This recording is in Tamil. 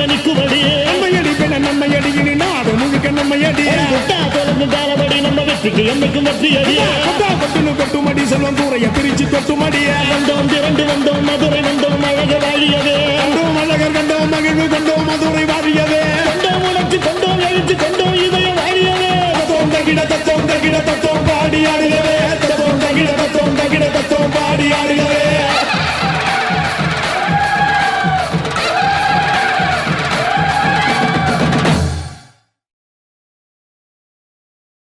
நிற்குமடி நம்மையடி பெண நம்மையடி இனி நாடு முழுக்க நம்மையடி தொடர்ந்து தாளபடி நம்ம வெற்றிக்கு என்னைக்கும் வெற்றியடி கொட்டுனு கொட்டுமடி செல்வம் கூறைய பிரிச்சு கொட்டுமடிய வந்தோம் திரண்டு வந்தோம் மதுரை வந்தோம் அழக வாழியவே கண்டோம் அழகர் கண்டோம் மகிழ்வு கொண்டோம் மதுரை வாழியவே கொண்டோம் உணர்ச்சி கொண்டோம் எழுச்சி கொண்டோம் இவை